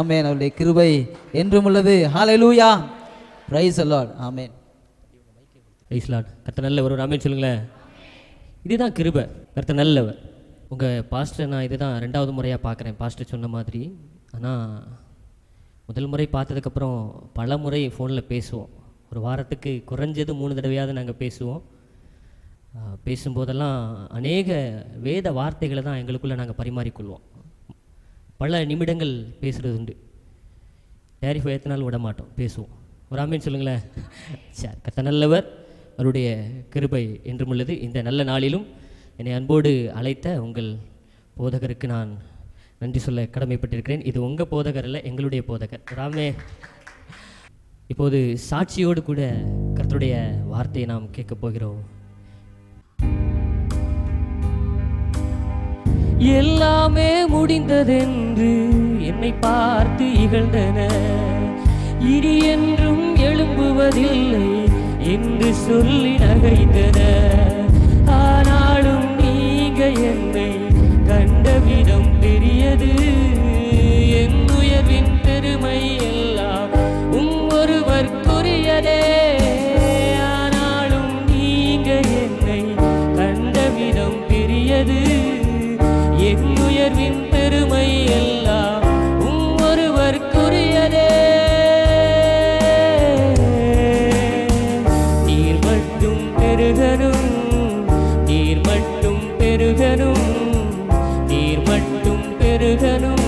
ஆமென். அவருடைய கிருபை என்றும் உள்ளது. Hallelujah. Praise the lord. Amen. Praise lord. கர்த்தர் நல்லவர். ஒரு ஆமென் சொல்லுங்களேன். இதுதான் கிருபை. கர்த்தர் நல்லவர். உங்கள் பாஸ்டர் நான் இதுதான் 2வது முறையாக பார்க்குறேன் பாஸ்டர் சொன்ன மாதிரி. ஆனால் முதல் முறை பார்த்ததுக்கப்புறம் பல முறை ஃபோனில் பேசுவோம். ஒரு வாரத்துக்கு குறைஞ்சது 3 தடவையாவது நாங்கள் பேசுவோம். பேசும்போதெல்லாம் அநேக வேத வார்த்தைகளை தான் எங்களுக்குள்ளே நாங்கள் பரிமாறிக்கொள்வோம். பல நிமிடங்கள் பேசுகிறது உண்டு. டேரிஃபை ஏற்றினாலும் விட மாட்டோம், பேசுவோம். ஒரு ஆமென் சொல்லுங்களேன். சார் கர்த்தர் நல்லவர். அவருடைய கிருபை என்றும் உள்ளது. இந்த நல்ல நாளிலும் என்னை அன்போடு அழைத்த உங்கள் போதகருக்கு நான் நன்றி சொல்ல கடமைப்பட்டிருக்கிறேன். இது உங்கள் போதகர் அல்ல, எங்களுடைய போதகர் ராமே. இப்போது சாட்சியோடு கூட கர்த்தருடைய வார்த்தையை நாம் கேட்கப் போகிறோம். எல்லாமே முடிந்ததென்று என்னை பார்த்து இகழ்ந்தன, இனி என்றும் எழும்புவதில்லை என்று சொல்லி நகைத்தன. ஆனாலும் நீங்க என்னை கண்ட விதம் பெரியது, என் உயர்வின் பெருமை எல்லாம் ஒருவருக்குரியதே. ஆனாலும் நீங்க என்னை கண்ட விதம் பெரியது, என் உயர்வின் பெருமை எல்லாம் ஒருவருக்குரியதே. நீர் மட்டும் பெருகனும், நீர் மட்டும் பெருகனும், நீர் மட்டும் பெருகனும்,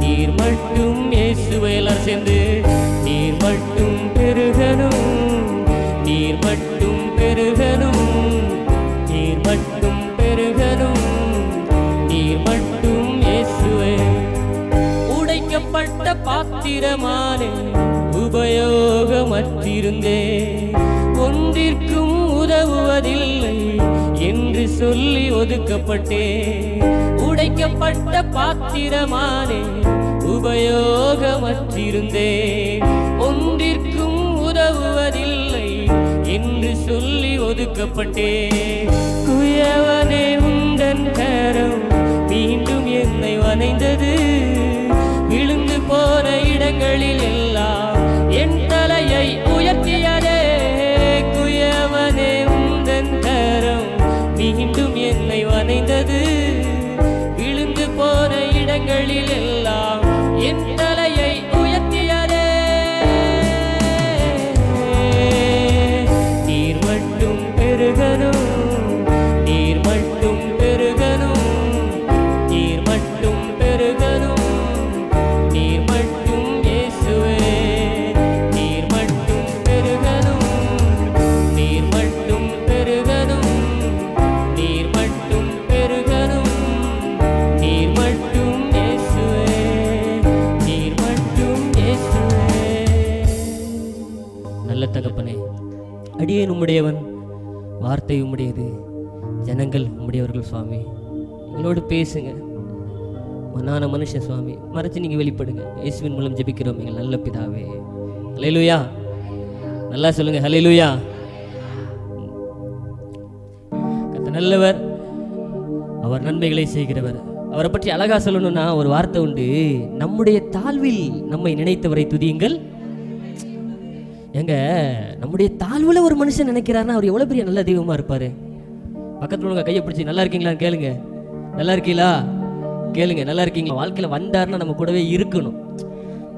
நீர் மட்டும் இயேசுவை எல்லாம் சேர்ந்து நீர் மட்டும் பெருகனும், நீர் மட்டும் பெருகனும், நீர் மட்டும் பெருகனும், நீர் மட்டும் இயேசுவே. உடைக்கப்பட்ட பாத்திரமானே உபயோகமற்றிருந்தே, ஒன்றிற்கும் உதவுவதில்லை என்று சொல்லி ஒதுக்கப்பட்டே. உடைக்கப்பட்ட பாத்திரமானே உபயோகமற்றிருந்தே, ஒன்றிற்கும் உதவுவதில்லை என்று சொல்லி ஒதுக்கப்பட்டே. குயவனே உந்தன் கரம் மீண்டும் என்னை வணைந்தது, விழுந்து போன இடங்களில் எல்லாம் என் தலையை உயர்த்தியதே. குயவனே உந்தன் கரம் மீண்டும் என்னை வணைந்தது, விழுந்து போன இடங்களில் எல்லாம் என் தலையை உயர்த்தியதே. நீர் மட்டும் பெருகனும், நீர் மட்டும் பெருகனும், நீர் மட்டும் பெருகனும், நீர் மட்டும் இயேசுவே. நீர் மட்டும் பெருகனும், நீர் மட்டும் பெருகனும், நீர் மட்டும் பெருகனும், நீர் மட்டும் இயேசுவே. நீர் மட்டும் இயேசுவே. நல்ல தகப்பனே, அடியேன் உம்முடையவன், வார்த்தை உம்முடையது, ஜனங்கள் உம்முடையவர்கள் சுவாமி. எங்களோடு பேசுங்க. மனான மனுஷன் சுவாமி, மறைச்சு நீங்க வெளிப்படுங்க. இயேசுவின் மூலம் ஜெபிக்கிறோம் எங்கள் நல்ல பிதாவே. ஹல்லேலூயா. நல்லா சொல்லுங்க ஹல்லேலூயா. கர்த்தர் நல்லவர், அவர் நன்மைகளை செய்கிறவர். அவரை பற்றி அழகா சொல்லணும்னா ஒரு வார்த்தை உண்டு, நம்முடைய தாழ்வில் நம்மை நினைத்தவரை துதியுங்கள். எங்க நம்முடைய தாழ்வுல ஒரு மனுஷன் நினைக்கிறாருன்னா அவர் எவ்வளவு பெரிய நல்ல தெய்வமா இருப்பாரு. பக்கத்துல உங்க கையை பிடிச்சி நல்லா இருக்கீங்களான்னு கேளுங்க. நல்லா இருக்கீங்களா கேளுங்க. நல்லா இருக்கீங்களா. வாழ்க்கையில வந்தாருன்னா நம்ம கூடவே இருக்கணும்,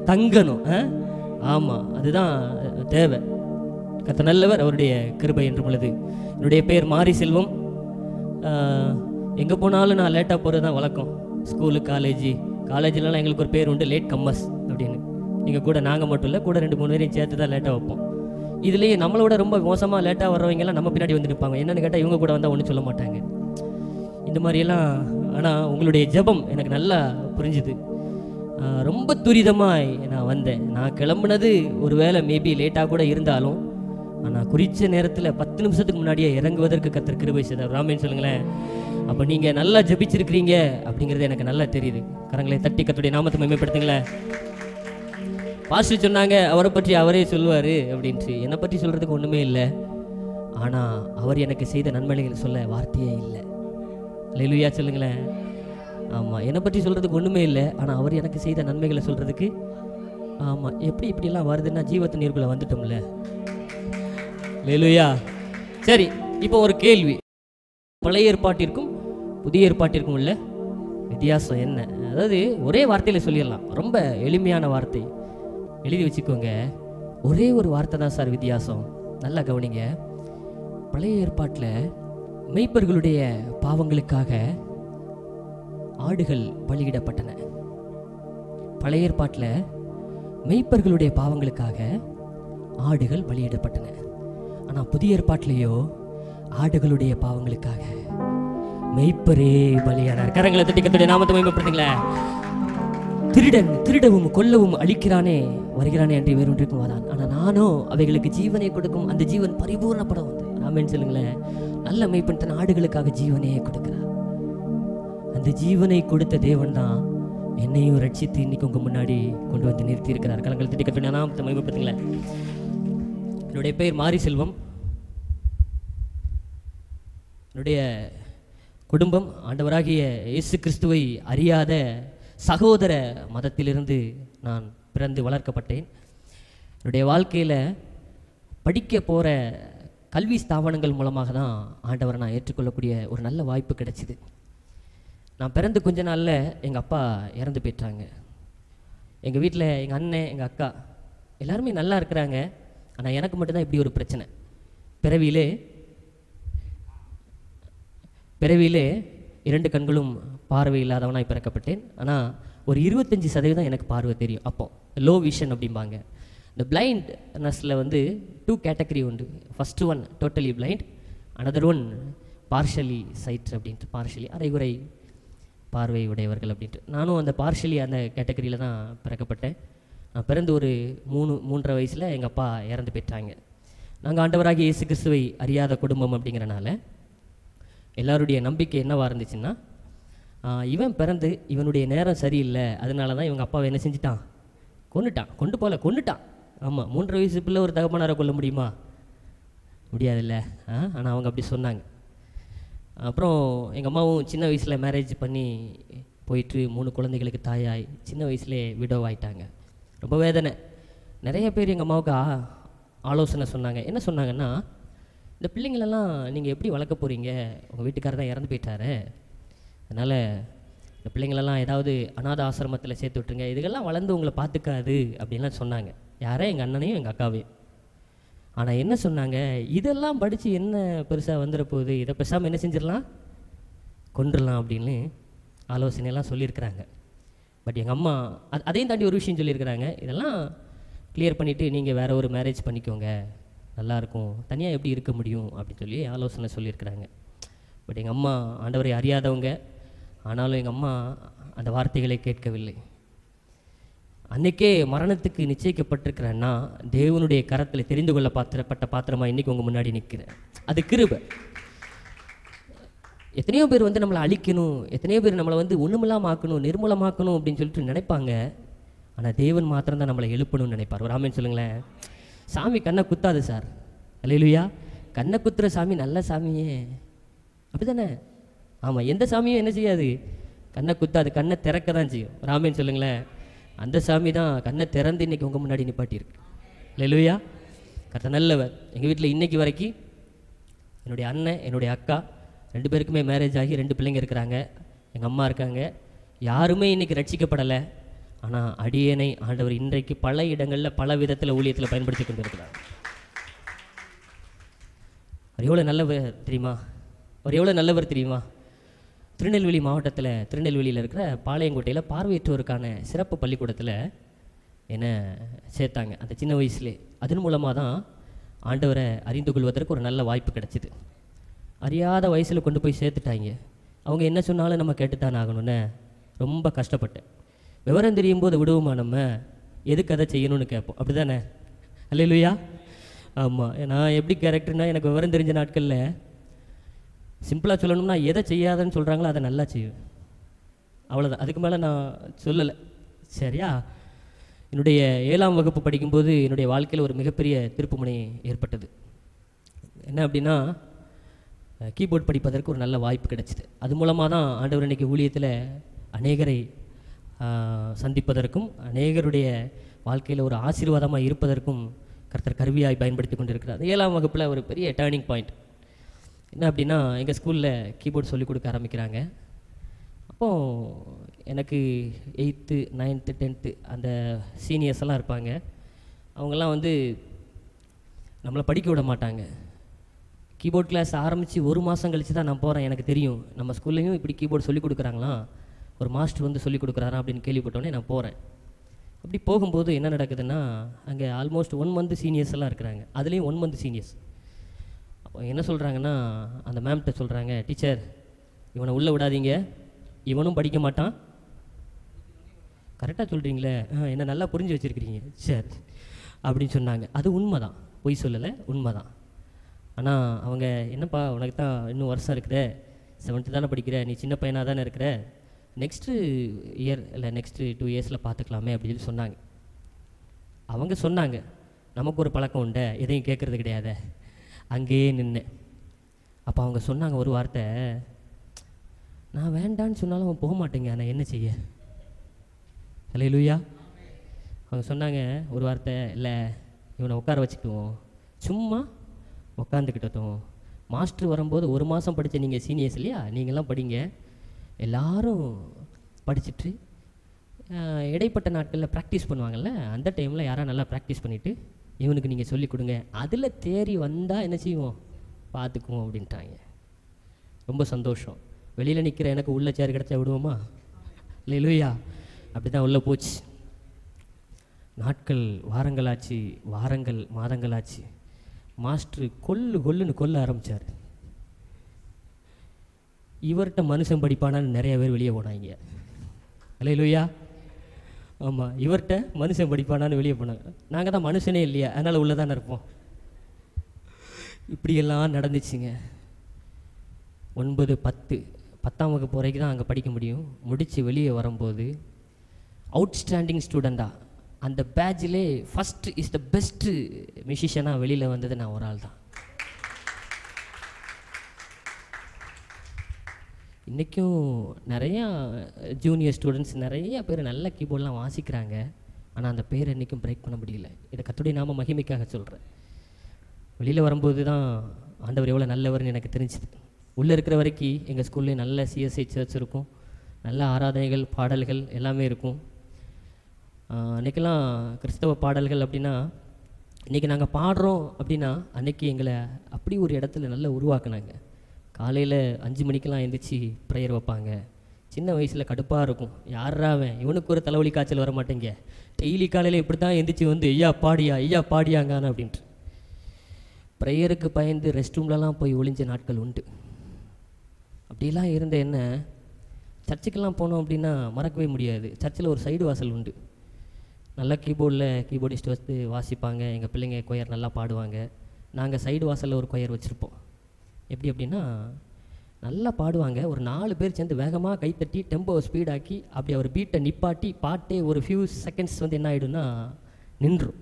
தங்கணும். ஆமா, அதுதான் தேவை. கர்த்தர் நல்லவர், அவருடைய கிருபை என்றும் உள்ளது. என்னுடைய பேர் மாரி செல்வம். எங்கே போனாலும் நான் லேட்டாக போகிறது தான் வழக்கம். ஸ்கூலு காலேஜ்லலாம் எங்களுக்கு ஒரு பேர் உண்டு, லேட் கம்மர்ஸ் அப்படின்னு. எங்கள் கூட நாங்கள் மட்டும் இல்லை, கூட 2-3 பேரையும் சேர்த்து தான் லேட்டாக வைப்போம். இதுலேயே நம்மளோட ரொம்ப மோசமாக லேட்டாக வர்றவங்கெல்லாம் நம்ம பின்னாடி வந்து நிற்பாங்க. என்னென்னு கேட்டால் இவங்க கூட வந்தால் ஒன்றும் சொல்ல மாட்டாங்க. இந்த மாதிரியெல்லாம். ஆனால் உங்களுடைய ஜெபம் எனக்கு நல்லா புரிஞ்சுது. ரொம்ப துரிதமாக நான் வந்தேன். நான் கிளம்புனது ஒரு வேளை மேபி லேட்டாக கூட இருந்தாலும், ஆனால் குறித்த நேரத்தில் 10 நிமிஷத்துக்கு முன்னாடியே இறங்குவதற்கு கர்த்தர் கிருபை செய்தார். ராமேன்னு சொல்லுங்களேன். அப்போ நீங்கள் நல்லா ஜெபிச்சிருக்கிறீங்க அப்படிங்கிறது எனக்கு நல்லா தெரியுது. கரங்களை தட்டி கர்த்தருடைய நாமத்தை மகிமைப்படுத்துங்களேன். பாஸ்டர் சொன்னாங்க அவரை பற்றி அவரே சொல்லுவார் அப்படின்ட்டு. என்னை பற்றி சொல்கிறதுக்கு ஒன்றுமே இல்லை. ஆனால் அவர் எனக்கு செய்த நன்மைகள் சொல்ல வார்த்தையே இல்லை. ஹல்லேலூயா சொல்லுங்களேன். ஆமாம், என்னை பற்றி சொல்கிறதுக்கு ஒன்றுமே இல்லை, ஆனால் அவர் எனக்கு செய்த நன்மைகளை சொல்கிறதுக்கு. ஆமாம், இப்படிலாம் வருதுன்னா ஜீவத்து நீருக்குள்ளே வந்துட்டோம்ல. அல்லேலூயா. சரி, இப்போ ஒரு கேள்வி. பழைய ஏற்பாட்டிற்கும் புதிய ஏற்பாட்டிற்கும் உள்ள வித்தியாசம் என்ன? அதாவது ஒரே வார்த்தையில் சொல்லிடலாம், ரொம்ப எளிமையான வார்த்தை, எழுதி வச்சுக்கோங்க. ஒரே ஒரு வார்த்தை தான் சார் வித்தியாசம். நல்லா கவனிங்க. பழைய ஏற்பாட்டில் மெய்ப்பர்களுடைய பாவங்களுக்காக ஆடுகள் பலியிடப்பட்டன. பழைய ஏற்பாட்டில் மெய்ப்பர்களுடைய பாவங்களுக்காக ஆடுகள் பலியிடப்பட்டன. ஆனால் புதிய ஏற்பாட்டிலேயோ ஆடுகளுடைய பாவங்களுக்காக மெய்ப்பரே பலியானார். கரங்களை தட்டி கர்த்தருடைய நாமத்தை மகிமைப்படுத்துங்களேன். திருடன் திருடவும் கொல்லவும் அழிக்கிறானே வருகிறானே என்று வேறொன்றிற்கும் வாதான், ஆனால் நானோ அவைகளுக்கு ஜீவனை கொடுக்கும் அந்த ஜீவன் பரிபூர்ணப்பட வந்து. ஆமென் சொல்லுங்களேன். நல்ல மெய்ப்பன் தன் ஆடுகளுக்காக ஜீவனையே கொடுக்கிறார். அந்த ஜீவனை கொடுத்த தேவன் தான் என்னையும் ரட்சித்து இன்னைக்கு உங்க முன்னாடி கொண்டு வந்து நிறுத்தி இருக்கிறார். கரங்களை தட்டி கர்த்தருடைய நாமத்தை மகிமைப்படுத்துங்களேன். என்னுடைய பெயர் மாரி செல்வம். என்னுடைய குடும்பம் ஆண்டவராகிய இயேசு கிறிஸ்துவை அறியாத சகோதர மதத்திலிருந்து நான் பிறந்து வளர்க்கப்பட்டேன். என்னுடைய வாழ்க்கையில் படிக்க போகிற கல்வி ஸ்தாபனங்கள் மூலமாக தான் ஆண்டவரை நான் ஏற்றுக்கொள்ளக்கூடிய ஒரு நல்ல வாய்ப்பு கிடைச்சிது. நான் பிறந்து கொஞ்ச நாளில் எங்கள் அப்பா இறந்து போயிட்டாங்க. எங்கள் வீட்டில் எங்கள் அண்ணன் எங்கள் அக்கா எல்லாருமே நல்லா இருக்கிறாங்க. ஆனால் எனக்கு மட்டும்தான் இப்படி ஒரு பிரச்சனை. பிறவியிலே 2 கண்களும் பார்வை இல்லாதவனாய் பிறக்கப்பட்டேன். ஆனால் ஒரு 25% எனக்கு பார்வை தெரியும். அப்போ லோ விஷன் அப்படிம்பாங்க. இந்த பிளைண்ட்னஸில் வந்து 2 கேட்டகரி உண்டு. First one totally blind, another one partially sight அப்படின்ட்டு, பார்ஷலி அரைகுறை பார்வை உடையவர்கள் அப்படின்ட்டு. நானும் அந்த பார்ஷலி அந்த கேட்டகரியில் தான் பிறக்கப்பட்டேன். நான் பிறந்து ஒரு 3.5 வயசில் எங்கள் அப்பா இறந்து போயிட்டாங்க. நாங்கள் ஆண்டவராகிய இயேசு கிறிஸ்துவை அறியாத குடும்பம் அப்படிங்கிறனால எல்லாருடைய நம்பிக்கை என்னவாக இருந்துச்சுன்னா, இவன் பிறந்து இவனுடைய நேரம் சரியில்லை, அதனால தான் இவங்க அப்பாவை என்ன செஞ்சிட்டான், கொண்டுட்டான். ஆமாம், 3.5 வயசு பிள்ளை ஒரு தகப்பனாரை கொல்ல முடியுமா? முடியாதுல்ல. ஆனால் அவங்க அப்படி சொன்னாங்க. அப்புறம் எங்கள் அம்மாவும் சின்ன வயசில் மேரேஜ் பண்ணி போயிட்டு 3 குழந்தைகளுக்கு தாயாய் சின்ன வயசுலேயே விடோ ஆயிட்டாங்க. ரொம்ப வேதனை. நிறைய பேர் எங்கள் அம்மாவுக்கு ஆலோசனை சொன்னாங்க. என்ன சொன்னாங்கன்னா, இந்த பிள்ளைங்களெல்லாம் நீங்கள் எப்படி வளர்க்க போகிறீங்க, உங்கள் வீட்டுக்காரர் தான் இறந்து போயிட்டாரு, அதனால் இந்த பிள்ளைங்களெல்லாம் ஏதாவது அநாத ஆசிரமத்தில் சேர்த்து விட்டுருங்க, இதுக்கெல்லாம் வளர்ந்து உங்களை பார்த்துக்காது அப்படின்லாம் சொன்னாங்க. யாரே எங்கள் அண்ணனையும் எங்கள் அக்காவையும். ஆனால் என்ன சொன்னாங்க, இதெல்லாம் படித்து என்ன பெருசாக வந்துட போகுது, இதை பேசாமல் என்ன செஞ்சிடலாம், கொண்டுடலாம் அப்படின்னு ஆலோசனையெல்லாம் சொல்லியிருக்கிறாங்க. பட் எங்கள் அம்மா அதையும் தாண்டி ஒரு விஷயம் சொல்லியிருக்கிறாங்க, இதெல்லாம் கிளியர் பண்ணிவிட்டு நீங்கள் வேறு ஒரு மேரேஜ் பண்ணிக்கோங்க, நல்லாயிருக்கும், தனியாக எப்படி இருக்க முடியும் அப்படின்னு சொல்லி ஆலோசனை சொல்லியிருக்கிறாங்க. பட் எங்கள் அம்மா ஆண்டவரை அறியாதவங்க, ஆனாலும் எங்கள் அம்மா அந்த வார்த்தைகளை கேட்கவில்லை. அன்றைக்கே மரணத்துக்கு நிச்சயிக்கப்பட்டிருக்கிறேன்னா தேவனுடைய கரத்தில் தெரிந்து கொள்ள பாத்திரமாக இன்றைக்கி உங்கள் முன்னாடி நிற்கிறேன். அது கிருபை. எத்தனையோ பேர் வந்து நம்மளை அழிக்கணும், எத்தனையோ பேர் நம்மளை வந்து ஒன்றுமில்லாமல் ஆக்கணும், நிர்மூலமாக்கணும் அப்படின்னு சொல்லிட்டு நினைப்பாங்க. ஆனால் தேவன் மாத்திரம் தான் நம்மளை எழுப்பணும்னு நினைப்பார். ஒரு ஆமென் சொல்லுங்களேன். சாமி கண்ணை குத்தாது சார். அல்லேலூயா. கண்ணை குத்துற சாமி நல்ல சாமியே, அப்படி தானே? ஆமாம், எந்த சாமியும் என்ன செய்யாது, கண்ணை குத்தாது, கண்ணை திறக்க தான் செய்யும். ஒரு ஆமென் சொல்லுங்களேன். அந்த சாமி தான் கண்ணை திறந்து இன்றைக்கி உங்கள் முன்னாடி நிப்பாட்டியிருக்கு. அல்லேலூயா. கர்த்தர் நல்லவர். எங்கள் வீட்டில் இன்றைக்கி வரைக்கும் என்னுடைய அண்ணன் என்னுடைய அக்கா 2 பேருக்குமே மேரேஜ் ஆகி 2 பிள்ளைங்க இருக்கிறாங்க. எங்கள் அம்மா இருக்காங்க. யாருமே இன்றைக்கி ரட்சிக்கப்படலை. ஆனால் அடியேனை ஆண்டவர் இன்றைக்கு பல இடங்களில் பல விதத்தில் ஊழியத்தில் பயன்படுத்தி கொண்டு இருக்கிறார். அவர் எவ்வளோ நல்லவர் தெரியுமா? அவர் எவ்வளோ நல்லவர் தெரியுமா? திருநெல்வேலி மாவட்டத்தில் திருநெல்வேலியில் இருக்கிற பாளையங்கோட்டையில் பார்வையற்றோருக்கான சிறப்பு பள்ளிக்கூடத்தில் என்னை சேர்த்தாங்க அந்த சின்ன வயசுலே. அதன் மூலமாக தான் ஆண்டவரை அறிந்து கொள்வதற்கு ஒரு நல்ல வாய்ப்பு கிடச்சிது. அறியாத வயசில் கொண்டு போய் சேர்த்துட்டாங்க. அவங்க என்ன சொன்னாலும் நம்ம கேட்டுத்தான் ஆகணும்னு ரொம்ப கஷ்டப்பட்டேன். விவரம் தெரியும் போது விடுவோமா, நம்ம எதுக்கு அதை செய்யணும்னு கேட்போம், அப்படி தானே? அல்லேலூயா. ஆமாம், நான் எப்படி கேரக்டர்னா, எனக்கு விவரம் தெரிஞ்ச நாட்களில் சிம்பிளாக சொல்லணும்னா எதை செய்யாதன்னு சொல்கிறாங்களோ அதை நல்லா செய்வேன், அவ்வளோதான். அதுக்கு மேலே நான் சொல்லலை. சரியா? என்னுடைய 7ஆம் வகுப்பு படிக்கும்போது என்னுடைய வாழ்க்கையில் ஒரு மிகப்பெரிய திருப்புமுனை ஏற்பட்டது. என்ன அப்படின்னா, கீபோர்ட் படிப்பதற்கு ஒரு நல்ல வாய்ப்பு கிடைச்சிது. அது மூலமாக தான் ஆண்டவர் இன்றைக்கி ஊழியத்தில் அநேகரை சந்திப்பதற்கும் அநேகருடைய வாழ்க்கையில் ஒரு ஆசீர்வாதமாக இருப்பதற்கும் கர்த்தர் கருவியாய் பயன்படுத்தி கொண்டிருக்கிறார். 7ஆம் வகுப்பில் ஒரு பெரிய டேர்னிங் பாயிண்ட் என்ன அப்படின்னா, எங்கள் ஸ்கூலில் கீபோர்டு சொல்லிக் கொடுக்க ஆரம்பிக்கிறாங்க. அப்போது எனக்கு 8th 9th 10th அந்த சீனியர்ஸ் எல்லாம் இருப்பாங்க. அவங்கெல்லாம் வந்து நம்மளை படிக்க விட மாட்டாங்க. கீபோர்ட் கிளாஸ் ஆரம்பித்து 1 மாதம் கழித்து தான் நான் போகிறேன். எனக்கு தெரியும் நம்ம ஸ்கூல்லையும் இப்படி கீபோர்டு சொல்லிக் கொடுக்குறாங்களாம், ஒரு மாஸ்டர் வந்து சொல்லிக் கொடுக்குறாரா அப்படின்னு கேள்விப்பட்டோன்னே நான் போகிறேன். அப்படி போகும்போது என்ன நடக்குதுன்னா, அங்கே ஆல்மோஸ்ட் 1 month சீனியர்ஸ் எல்லாம் இருக்கிறாங்க. அதுலேயும் 1 month சீனியர்ஸ். அப்போ என்ன சொல்கிறாங்கன்னா, அந்த மேம்கிட்ட சொல்கிறாங்க, டீச்சர் இவனை உள்ளே விடாதீங்க, இவனும் படிக்க மாட்டான். கரெக்டாக சொல்கிறீங்களே, என்ன நல்லா புரிஞ்சு வச்சுருக்கிறீங்க, சரி அப்படின்னு சொன்னாங்க. அது உண்மை தான், பொய் சொல்லலை, உண்மை தான். ஆனால் அவங்க என்னப்பா உனக்கு தான் இன்னும் வருஷம் இருக்கிற, 7th தானே படிக்கிற, நீ சின்ன பையனாக தானே இருக்கிற, நெக்ஸ்ட்டு இயர் இல்லை நெக்ஸ்ட்டு 2 yearsல பார்த்துக்கலாமே அப்படின்னு சொல்லி சொன்னாங்க. அவங்க சொன்னாங்க, நமக்கு ஒரு பழக்கம் உண்டு, எதையும் கேட்குறது கிடையாது. அங்கேயே நின்று அப்போ அவங்க சொன்னாங்க ஒரு வார்த்தை, நான் வேண்டான்னு சொன்னாலும் அவன் போக மாட்டேங்க, நான் என்ன செய்ய. ஹல்லேலூயா. அவங்க சொன்னாங்க ஒரு வார்த்தை, இல்லை இவனை உட்கார வச்சுக்குவோம், சும்மா உட்காந்துக்கிட்டோம், மாஸ்டர் வரும்போது 1 மாதம் படித்த நீங்கள் சீனியர்ஸ் இல்லையா, நீங்கள்லாம் படிங்க, எல்லாரும் படிச்சுட்டு இடைப்பட்ட நாட்களில் ப்ராக்டிஸ் பண்ணுவாங்கள்ல, அந்த டைமில் யாராவது நல்லா ப்ராக்டிஸ் பண்ணிவிட்டு இவனுக்கு நீங்கள் சொல்லிக் கொடுங்க, அதில் தேறி வந்தால் என்ன செய்வோம் பார்த்துக்குவோம் அப்படின்ட்டாங்க. ரொம்ப சந்தோஷம். வெளியில் நிற்கிற எனக்கு உள்ள சேர் கிடச்சா விடுவோமா? ஹல்லேலூயா. அப்படி தான் உள்ளே போச்சு. நாட்கள் வாரங்களாச்சு, வாரங்கள் மாதங்களாச்சு. மாஸ்டர் கொல்லுன்னு கொல்ல ஆரம்பித்தார். இவர்கிட்ட மனுஷன் படிப்பானான்னு நிறைய பேர் வெளியே போனாங்க. ஹல்லேலூயா. ஆமாம், இவர்கிட்ட மனுஷன் படிப்பானான்னு வெளியே போனாங்க. நாங்கள் தான் மனுஷனே இல்லையா, அதனால் உள்ளே தானே இருப்போம். இப்படியெல்லாம் நடந்துச்சுங்க. 9 10 10ஆம் வகுப்பு வரைக்கும் தான் அங்கே படிக்க முடியும். முடித்து வெளியே வரும்போது அவுட்ஸ்டாண்டிங் ஸ்டூடெண்ட்டாக அந்த பேட்சிலே ஃபஸ்ட்டு இஸ் த பெஸ்ட்டு மியூசிஷியனாக வெளியில் வந்தது நான் ஒரு ஆள் தான். இன்றைக்கும் நிறையா ஜூனியர் ஸ்டூடெண்ட்ஸ் நிறைய பேர் நல்ல கீபோர்டெலாம் வாசிக்கிறாங்க. ஆனால் அந்த பேர் என்றைக்கும் பிரேக் பண்ண முடியல. இதை கர்த்தருடைய நாம மகிமைக்காக சொல்கிறேன். வெளியில் வரும்போது தான் ஆண்டவர் எவ்வளோ நல்லவர்னு எனக்கு தெரிஞ்சுது. உள்ளே இருக்கிற வரைக்கும் எங்கள் ஸ்கூல்லேயும் நல்ல சிஎஸ்ஐ சர்ச் இருக்கும், நல்ல ஆராதனைகள் பாடல்கள் எல்லாமே இருக்கும். அன்றைக்கெல்லாம் கிறிஸ்தவ பாடல்கள் அப்படின்னா, இன்றைக்கி நாங்கள் பாடுறோம் அப்படின்னா அன்றைக்கி எங்களை அப்படி ஒரு இடத்துல நல்லா உருவாக்குனாங்க. காலையில் 5 மணிக்கெல்லாம் எழுந்திரிச்சு ப்ரேயர் வைப்பாங்க. சின்ன வயசில் கடுப்பாக இருக்கும், யாராவன் இவனுக்கு ஒரு தலைவலி காய்ச்சல் வர மாட்டேங்க, டெய்லி காலையில் இப்படி தான் எழுந்திரிச்சு வந்து ஐயா பாடியாங்கான அப்படின்ட்டு ப்ரேயருக்கு பயந்து ரெஸ்ட் ரூம்லலாம் போய் ஒளிஞ்ச நாட்கள் உண்டு. அப்படிலாம் இருந்த என்ன, சர்ச்சுக்கெல்லாம் போனோம் அப்படின்னா மறக்கவே முடியாது. சர்ச்சில் ஒரு சைடு வாசல் உண்டு. நல்லா கீபோர்டிஸ்ட் வந்து வாசிப்பாங்க. எங்கள் பிள்ளைங்க கொயர் நல்லா பாடுவாங்க. நாங்கள் சைடு வாசலில் ஒரு கொயர் வச்சுருப்போம். எப்படி அப்படின்னா, நல்லா பாடுவாங்க. ஒரு 4 பேர் சேர்ந்து வேகமாக கைத்தட்டி டெம்போவை ஸ்பீடாக்கி அப்படி அவர் பீட்டை நிப்பாட்டி பாட்டே ஒரு ஃபியூ செகண்ட்ஸ் வந்து என்ன ஆகிடும்னா நின்றும்.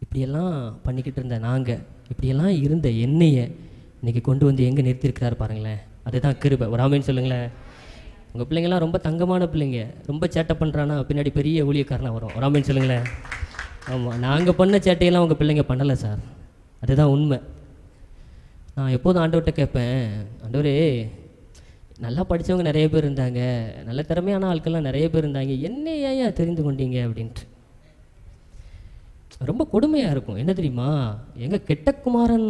இப்படியெல்லாம் பண்ணிக்கிட்டு இருந்த நாங்கள், இப்படியெல்லாம் இருந்த என்னையை இன்றைக்கி கொண்டு வந்து எங்கே நிறுத்தியிருக்கிறாரு பாருங்களேன். அதுதான் கிருபை. ஒரு ஆமேன்னு சொல்லுங்களேன். உங்கள் பிள்ளைங்கள்லாம் ரொம்ப தங்கமான பிள்ளைங்க, ரொம்ப சேட்டை பண்ணுறான்னா பின்னாடி பெரிய ஊழியக்காரனாக வரும். ஒரு ஆமேன்னு சொல்லுங்களேன். ஆமாம், நாங்கள் பண்ண சேட்டையெல்லாம் உங்கள் பிள்ளைங்க பண்ணலை சார், அதுதான் உண்மை. நான் எப்போதும் ஆண்டவர்கிட்ட கேட்பேன், ஆண்டவரே நல்லா படித்தவங்க நிறைய பேர் இருந்தாங்க, நல்ல திறமையான ஆட்கள்லாம் நிறைய பேர் இருந்தாங்க, என்ன ஏன் தெரிந்து கொண்டீங்க அப்படின்ட்டு. ரொம்ப கொடுமையாக இருக்கும். என்ன தெரியுமா, எங்கள் கெட்டகுமாரன்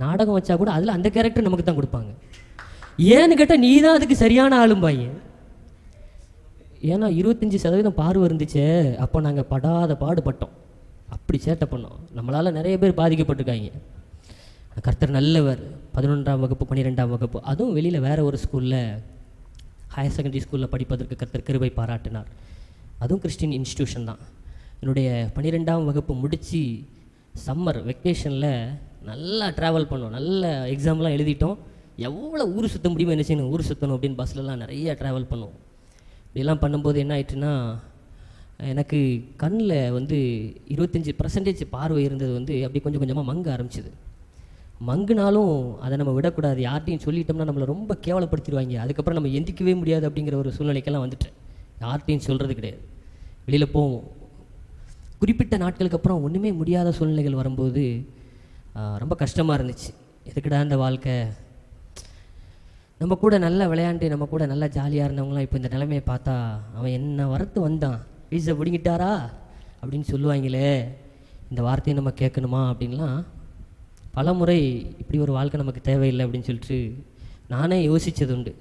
நாடகம் வச்சா கூட அதில் அந்த கேரக்டர் நமக்கு தான் கொடுப்பாங்க. ஏன்னு கேட்டால் நீ தான் அதுக்கு சரியான ஆளும்பாங்க. ஏன்னா 25% பார்வை இருந்துச்சு. அப்போ நாங்கள் பாடுபட்டோம், அப்படி சேட்டை பண்ணோம். நம்மளால் நிறைய பேர் பாதிக்கப்பட்டிருக்காங்க. கர்த்தர் நல்லவர். 11ஆம் வகுப்பு 12ஆம் வகுப்பு அதுவும் வெளியில் வேறு ஒரு ஸ்கூலில் ஹையர் செகண்டரி ஸ்கூலில் படிப்பதற்கு கர்த்தர் கிருபை பாராட்டினார். அதுவும் கிறிஸ்டின் இன்ஸ்டிடியூஷன் தான். என்னுடைய 12ஆம் வகுப்பு முடித்து சம்மர் வெக்கேஷனில் நல்லா ட்ராவல் பண்ணோம். நல்ல எக்ஸாம்லாம் எழுதிட்டோம். எவ்வளோ ஊர் சுற்ற முடியுமோ என்ன செய்யணும், ஊர் சுற்றணும் அப்படின்னு பஸ்லலாம் நிறைய ட்ராவல் பண்ணுவோம். இப்படிலாம் பண்ணும்போது என்ன ஆயிட்டுன்னா, எனக்கு கண்ணில் வந்து 25% பார்வை இருந்தது வந்து அப்படி கொஞ்சம் கொஞ்சமாக மங்க ஆரம்பிச்சிது. மங்குனாலும் அதை நம்ம விடக்கூடாது. யார்ட்டையும் சொல்லிட்டோம்னா நம்மளை ரொம்ப கேவலப்படுத்திடுவாங்க. அதுக்கப்புறம் நம்ம எந்திக்கவே முடியாது அப்படிங்கிற ஒரு சூழ்நிலைக்கெல்லாம் வந்துட்டேன். யார்ட்டையும் சொல்கிறது கிடையாது. வெளியில் போவோம். குறிப்பிட்ட நாட்களுக்கு அப்புறம் ஒன்றுமே முடியாத சூழ்நிலைகள் வரும்போது ரொம்ப கஷ்டமாக இருந்துச்சு. எதுக்குடா இந்த வாழ்க்கை, நம்ம கூட நல்லா விளையாண்டு நம்ம கூட நல்லா ஜாலியாக இருந்தவங்களாம் இப்போ இந்த நிலைமையை பார்த்தா அவன் என்ன வரத்து வந்தான், வீசை பிடிங்கிட்டாரா அப்படின்னு சொல்லுவாங்களே, இந்த வார்த்தையை நம்ம கேட்கணுமா அப்படின்லாம் பல முறை இப்படி ஒரு வாழ்க்கை நமக்கு தேவையில்லை அப்படின்னு சொல்லிட்டு நானே யோசித்தது உண்டு.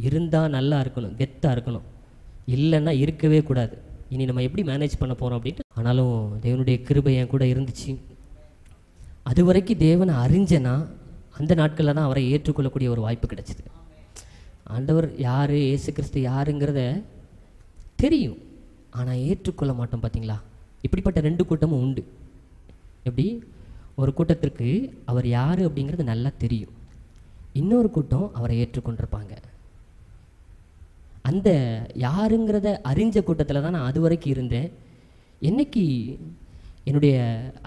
இருந்தால் நல்லா இருக்கணும், கெத்தாக இருக்கணும், இல்லைன்னா இருக்கவே கூடாது. இனி நம்ம எப்படி மேனேஜ் பண்ண போகிறோம் அப்படின்ட்டு. ஆனாலும் தேவனுடைய கிருபை என் கூட இருந்துச்சு. அது வரைக்கும் தேவனை அறிஞ்சேன்னா அந்த நாட்களில் தான் அவரை ஏற்றுக்கொள்ளக்கூடிய ஒரு வாய்ப்பு கிடைச்சிது. ஆண்டவர் யார், இயேசு கிறிஸ்து யாருங்கிறத தெரியும், ஆனால் ஏற்றுக்கொள்ள மாட்டோம். பார்த்தீங்களா, இப்படிப்பட்ட 2 கூட்டமும் உண்டு. எப்படி, ஒரு கூட்டத்திற்கு அவர் யார் அப்படிங்கிறது நல்லா தெரியும், இன்னொரு கூட்டம் அவரை ஏற்றுக்கொண்டிருப்பாங்க. அந்த யாருங்கிறத அறிஞ்ச கூட்டத்தில் தான் நான் அது வரைக்கும் இருந்தேன். என்னைக்கு என்னுடைய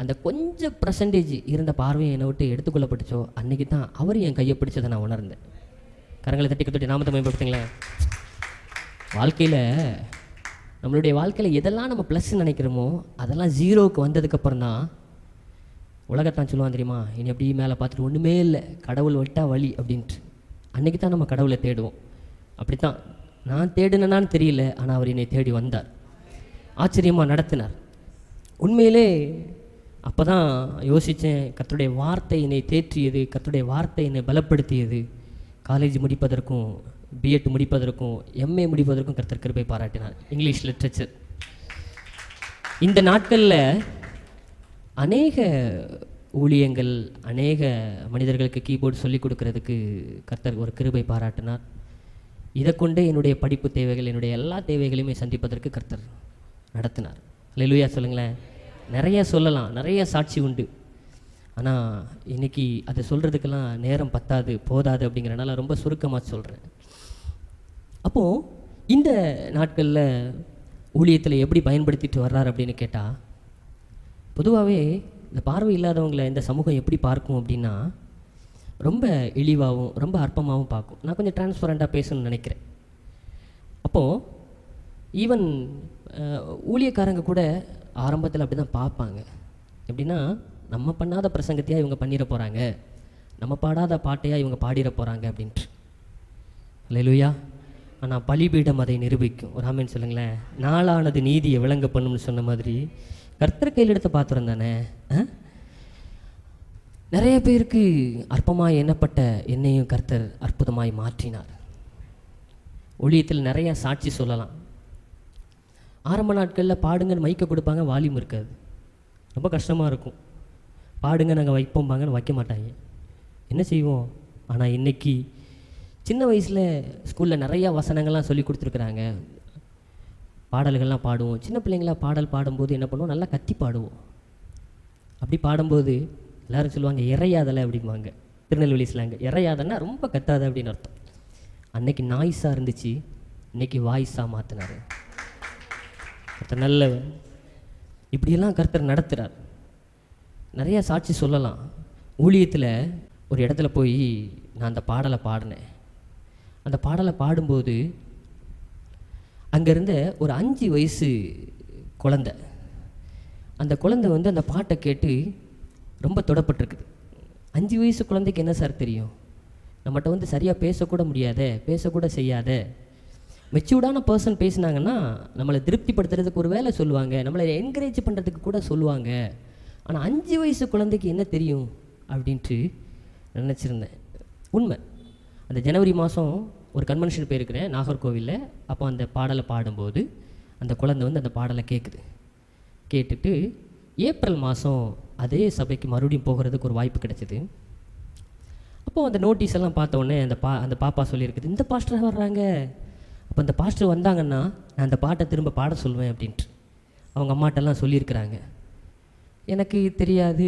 அந்த கொஞ்சம் பர்சன்டேஜ் இருந்த பார்வையை என்னை விட்டு எடுத்துக்கொள்ளப்பட்டுச்சோ அன்றைக்கி தான் அவர் என் கையை பிடிச்சதை நான் உணர்ந்தேன். கரங்களை தட்டி கட்டி நாமத்தை மேம்படுத்துங்களேன். வாழ்க்கையில் நம்மளுடைய வாழ்க்கையில் எதெல்லாம் நம்ம ப்ளஸ் நினைக்கிறோமோ அதெல்லாம் 0க்கு வந்ததுக்கப்புறம் தான் உலகத்தான் சொல்லுவான் தெரியுமா, இனி எப்படி மேலே பார்த்துட்டு ஒன்றுமே இல்லை, கடவுள் விட்டா வழி அப்படின்ட்டு. அன்றைக்கி தான் நம்ம கடவுளை தேடுவோம். அப்படித்தான் நான் தேடினான்னு தெரியல, ஆனால் அவர் என்னை தேடி வந்தார், ஆச்சரியமாக நடத்தினார். உண்மையிலே அப்போ தான் யோசித்தேன், கர்த்தருடைய வார்த்தை என்னை தேற்றியது, கர்த்தருடைய வார்த்தை என்னை பலப்படுத்தியது. காலேஜ் முடிப்பதற்கும் பிஎட் முடிப்பதற்கும் எம்ஏ முடிப்பதற்கும் கர்த்தர் கிருபை பாராட்டினார், இங்கிலீஷ் லிட்ரேச்சர். இந்த நாட்களில் அநேக ஊழியங்கள், அநேக மனிதர்களுக்கு கீபோர்டு சொல்லிக் கொடுக்கறதுக்கு கர்த்தர் ஒரு கிருபை பாராட்டினார். இதை கொண்டு என்னுடைய படிப்பு தேவைகள், என்னுடைய எல்லா தேவைகளையுமே சந்திப்பதற்கு கர்த்தர் நடத்தினார். அல்லேலூயா சொல்லுங்களேன். நிறைய சொல்லலாம், நிறைய சாட்சி உண்டு. ஆனால் இன்றைக்கி அதை சொல்கிறதுக்கெல்லாம் நேரம் பத்தாது, போதாது. அப்படிங்கிறனால ரொம்ப சுருக்கமாக சொல்கிறேன். அப்போது இந்த நாட்களில் ஊழியத்தில் எப்படி பயன்படுத்திட்டு வர்றார் அப்படின்னு கேட்டால், பொதுவாகவே இந்த பார்வை இல்லாதவங்களை இந்த சமூகம் எப்படி பார்க்கும் அப்படின்னா ரொம்ப இழிவாகவும் ரொம்ப அற்பமாகவும் பார்க்கும். நான் கொஞ்சம் டிரான்ஸ்பரண்ட்டாக பேசணும்னு நினைக்கிறேன். அப்போது ஈவன் ஊழியக்காரங்க கூட ஆரம்பத்தில் அப்படி தான் பார்ப்பாங்க. எப்படின்னா, நம்ம பண்ணாத பிரசங்கத்தையாக இவங்க பண்ணிட போகிறாங்க, நம்ம பாடாத பாட்டையாக இவங்க பாடிட போகிறாங்க அப்படின்ட்டு. அல்லேலூயா. ஆனால் பலிபீடம் அதை நிரூபிக்கும். ஒரு ஆமென் சொல்லுங்களேன். நாளானது நீதியை விளங்க பண்ணும்னு சொன்ன மாதிரி கர்த்தர் கையில் எடுத்த பாத்திரம் தானே. நிறைய பேருக்கு அற்பமாய் எண்ணப்பட்ட என்னையும் கர்த்தர் அற்புதமாய் மாற்றினார். ஊழியத்தில் நிறைய சாட்சி சொல்லலாம். ஆரம்ப நாட்களில் பாடுங்கன்னு மைக்க கொடுப்பாங்க, வால்யூம் இருக்காது, ரொம்ப கஷ்டமாக இருக்கும். பாடுங்க நாங்கள் வைப்போம்பாங்கன்னு வைக்க மாட்டாங்க, என்ன செய்வோம். ஆனால் இன்றைக்கி சின்ன வயசில் ஸ்கூலில் நிறையா வசனங்கள்லாம் சொல்லி கொடுத்துருக்குறாங்க, பாடல்கள்லாம் பாடுவோம். சின்ன பிள்ளைங்களாம் பாடல் பாடும்போது என்ன பண்ணுவோம், நல்லா கத்தி பாடுவோம். அப்படி பாடும்போது எல்லோரும் சொல்லுவாங்க இறையாதலை அப்படிம்பாங்க, திருநெல்வேலி ஸ்லாங்கு. இறையாதன்னா ரொம்ப கத்தாத அப்படின்னு அர்த்தம். அன்னைக்கு நாய்ஸாக இருந்துச்சு, இன்றைக்கி வாய்ஸாக மாற்றினார் கர்த்தர். நல்ல இப்படியெல்லாம் கர்த்தர் நடத்துகிறார். நிறையா சாட்சி சொல்லலாம். ஊழியத்தில் ஒரு இடத்துல போய் நான் அந்த பாடலை பாடினேன். அந்த பாடலை பாடும்போது அங்கே இருந்த ஒரு 5 வயசு குழந்தை, அந்த குழந்தை வந்து அந்த பாட்டை கேட்டு ரொம்ப தொடப்பட்டிருக்குது. 5 வயசு குழந்தைக்கு என்ன சார் தெரியும், நம்மகிட்ட வந்து சரியாக பேசக்கூட முடியாத, பேசக்கூட செய்யாத. மெச்சூர்டான பர்சன் பேசினாங்கன்னா நம்மளை திருப்திப்படுத்துறதுக்கு ஒரு வேலை சொல்லுவாங்க, நம்மளை என்கரேஜ் பண்ணுறதுக்கு கூட சொல்லுவாங்க. ஆனால் 5 வயசு குழந்தைக்கு என்ன தெரியும் அப்படின்ட்டு நினச்சிருந்தேன். உண்மை. அந்த ஜனவரி மாதம் ஒரு கன்வென்ஷன் போயிருக்கிறேன் நாகர்கோவிலில். அப்போ அந்த பாடலை பாடும்போது அந்த குழந்தை வந்து அந்த பாடலை கேட்குது. கேட்டுட்டு ஏப்ரல் மாதம் அதே சபைக்கு மறுபடியும் போகிறதுக்கு ஒரு வாய்ப்பு கிடைச்சிது. அப்போது அந்த நோட்டீஸ் எல்லாம் பார்த்த உடனே அந்த பாப்பா சொல்லியிருக்குது, இந்த பாஸ்டர் வர்றாங்க, அப்போ அந்த பாஸ்டர் வந்தாங்கன்னா நான் அந்த பாட்டை திரும்ப பாட சொல்லுவேன் அப்படின்ட்டு அவங்க அம்மாட்டெல்லாம் சொல்லியிருக்கிறாங்க. எனக்கு தெரியாது.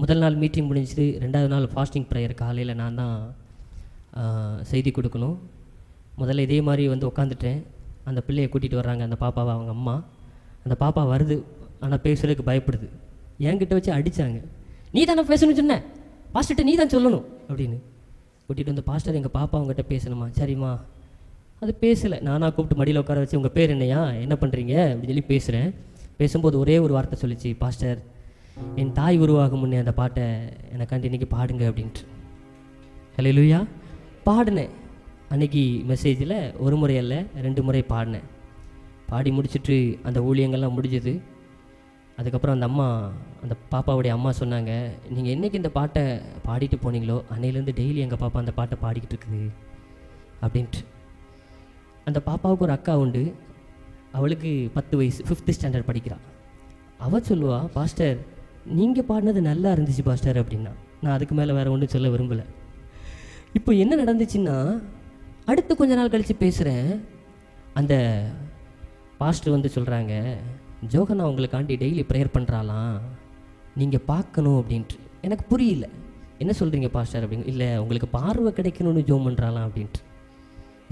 முதல் நாள் மீட்டிங் முடிஞ்சுது. 2வது நாள் ஃபாஸ்டிங் ப்ரேயர் காலையில் நான் தான் செய்தி கொடுக்கணும். முதல்ல இதே மாதிரி வந்து உட்காந்துட்டேன். அந்த பிள்ளையை கூட்டிகிட்டு வர்றாங்க, அந்த பாப்பாவை அவங்க அம்மா. அந்த பாப்பா வருது, ஆனால் பேசுகிறதுக்கு பயப்படுது. என்கிட்ட வச்சு அடித்தாங்க. நீ தானே பேசணும்னு சொன்ன, பாஸ்டர்கிட்ட நீ தான் சொல்லணும் அப்படின்னு கூட்டிகிட்டு வந்து, பாஸ்டர் எங்கள் பாப்பா அவங்ககிட்ட பேசணுமா? சரிம்மா. அது பேசலை. நானாக கூப்பிட்டு மடியில் உட்கார வச்சு, உங்கள் பேர் என்னையா, என்ன பண்ணுறீங்க அப்படின்னு சொல்லி பேசுகிறேன். பேசும்போது ஒரே ஒரு வார்த்தை சொல்லிச்சு, பாஸ்டர் என் தாய் உருவாகும் முன்னே அந்த பாட்டை எனக்காண்டி இன்றைக்கி பாடுங்க அப்படின்ட்டு. ஹல்லேலூயா. பாடினேன். அன்றைக்கி மெசேஜில் ஒரு முறை அல்ல 2 முறை பாடினேன். பாடி முடிச்சுட்டு அந்த ஊழியங்கள்லாம் முடிஞ்சது. அதுக்கப்புறம் அந்த பாப்பாவுடைய அம்மா சொன்னாங்க, நீங்கள் என்றைக்கு இந்த பாட்டை பாடிட்டு போனீங்களோ அன்னையிலேருந்து டெய்லி எங்கள் பாப்பா அந்த பாட்டை பாடிக்கிட்டு இருக்குது அப்படின்ட்டு. அந்த பாப்பாவுக்கு ஒரு அக்கா உண்டு. அவளுக்கு 10 வயசு, 5th ஸ்டாண்டர்ட் படிக்கிறாள். அவள் சொல்லுவா, பாஸ்டர் நீங்கள் பாடினது நல்லா இருந்துச்சு பாஸ்டர் அப்படின்னா. நான் அதுக்கு மேலே வேறு ஒன்றும் சொல்ல விரும்பலை. இப்போ என்ன நடந்துச்சுன்னா, அடுத்து கொஞ்ச நாள் கழித்து பேசுகிறேன். அந்த பாஸ்டர் வந்து சொல்கிறாங்க, ஜோகனா உங்களுக்காண்டி டெய்லி ப்ரேயர் பண்ணுறாலாம், நீங்கள் பார்க்கணும் அப்படின்ட்டு. எனக்கு புரியல, என்ன சொல்கிறீங்க பாஸ்டர் அப்படிங்க. இல்லை உங்களுக்கு பார்வை கிடைக்கணும்னு ஜோம் பண்ணுறாலாம் அப்படின்ட்டு.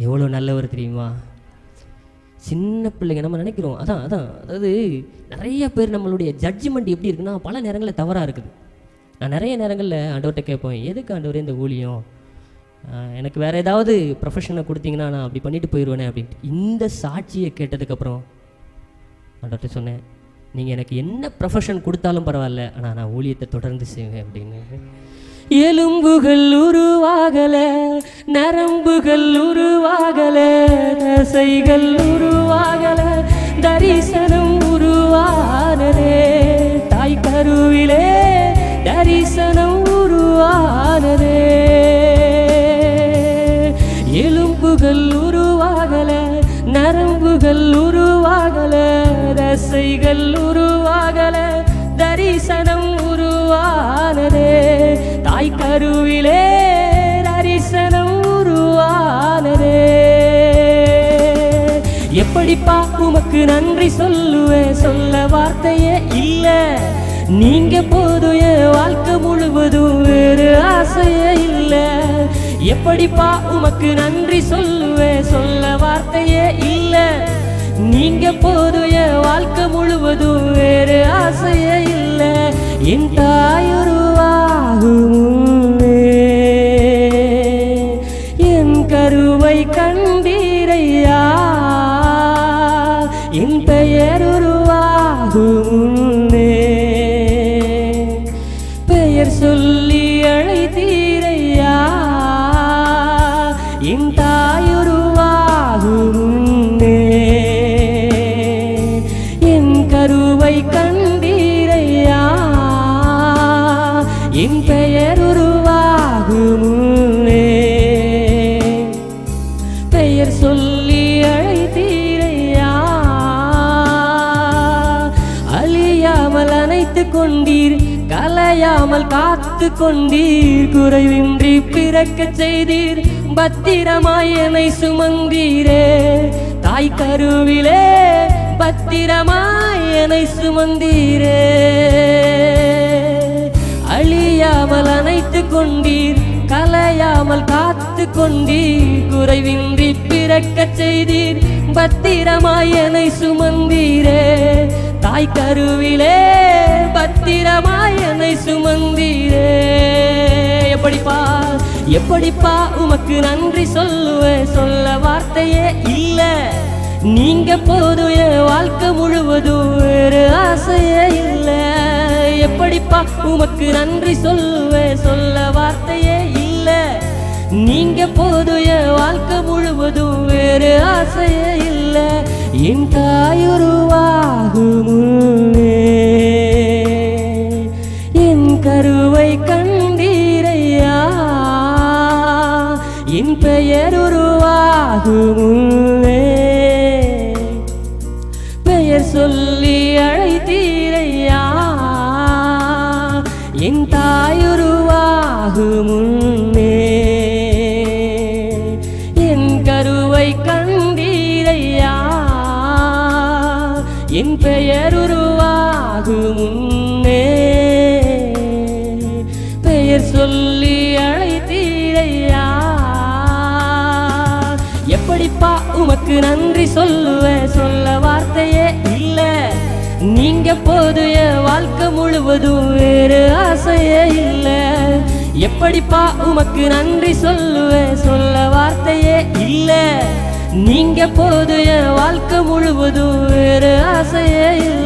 எவ்வளோ நல்லவர் தெரியுமா? சின்ன பிள்ளைங்க நம்ம நினைக்கிறோம். அதாவது நிறைய பேர் நம்மளுடைய ஜட்ஜ்மெண்ட் எப்படி இருக்குன்னா பல நேரங்களில் தவறாக இருக்குது. நான் நிறைய நேரங்களில் ஆண்டவர்கிட்ட கேட்பேன், எதுக்கு ஆண்டவரே இந்த ஊழியம், எனக்கு வேறு ஏதாவது ப்ரொஃபஷனை கொடுத்தீங்கன்னா நான் அப்படி பண்ணிட்டு போயிடுவேனே அப்படின்ட்டு. இந்த சாட்சியை கேட்டதுக்கப்புறம் ஆண்டவர்கிட்ட சொன்னேன், நீங்கள் எனக்கு என்ன ப்ரொஃபஷன் கொடுத்தாலும் பரவாயில்ல, ஆனால் நான் ஊழியத்தை தொடர்ந்து செய்வேன் அப்படின்னு. எலும்புகள் உருவாகல, நரம்புகள் உருவாகல, தசைகள் உருவாகல, தரிசனம் உருவானதே. தாய் கருவிலே தரிசனம் உருவானதே. எலும்புகள் உருவாகல, நரம்புகள் உருவாகல, தசைகள் உருவாகல, தரிசனம் உருவானதே. தாய் கருவிலே தரிசனம் உருவானதே. எப்படிப்பா உமக்கு நன்றி சொல்லுவேன், சொல்ல வார்த்தையே இல்லை. நீங்க போதும், என் வாழ்க்கை முழுவதும் வேறு ஆசையே இல்லை. எப்படிப்பா உமக்கு நன்றி சொல்லுவேன், சொல்ல வார்த்தையே இல்லை. நீங்க போதும், என் வாழ்க்கை முழுவதும் வேறு ஆசையே இல்லை. என் தாயுருவாகும் முன்னே என் கருவை கண்டீரையா. என் பெயர் உருவாகும் முன்னே பெயர் சொல்லி அழைத்தீரையா. என் தாயுருவாகும் முன்னே என் கருவை கண்டீரையா. என் பெயர் உருவாகும் முன்னே பெயர் சொல்லி அழைத்தீரையா. அழியாமல் அணைத்து கொண்டீர், கலையாமல் காத்து கொண்டீர், குறைவின்றி பிறக்க செய்தீர், பத்திரமாய் என்னை சுமந்தீரே. தாய் கருவிலே பத்திரமாய் என்னை சுமந்தீரே. அழியாமல் அணைத்து கொண்டீர், கலையாமல் காத்து கொண்டீர், குறைவின்றி பிறக்க செய்தீர், பத்திரமாய் என்னை சுமந்தீரே. தாய் கருவிலே பத்திரமாய் என்னை சுமந்தீரே. எப்படிப்பா உமக்கு நன்றி சொல்லுவேன், சொல்ல வார்த்தையே இல்லை. நீங்க போதும், என் வாழ்க்கை முழுவதும் வேறு ஆசையே இல்லை. எப்படிப்பா உமக்கு நன்றி சொல்லுவேன், சொல்ல வார்த்தையே இல்லை. நீங்க போதும், என் வாழ்க்கை முழுவதும் வேறு ஆசையே இல்லை. என் தாயுருவாகும் முன்னே என் கருவை கண்டீரையா. என் பெயர் உருவாகும் முன்னே பெயர் சொல்லி அழைத்தீரையா. என் தாயுருவாகும் முன்னே என் கருவை கண்டீரையா. என் பெயர் உருவாகும் முன்னே பெயர் சொல்லி அழைத்தீரையா. எப்படிப்பா உமக்கு நன்றி சொல்லுவேன், சொல்ல வார்த்தையே இல்லை. நீங்க போதும், என் வாழ்க்கை முழுவதும் வேறு ஆசையே இல்லை. எப்படிப்பா உமக்கு நன்றி சொல்லுவேன், சொல்ல வார்த்தையே இல்ல. நீங்க போது என் வாழ்க்கை முழுவதும் வேறு ஆசையே இல்லை.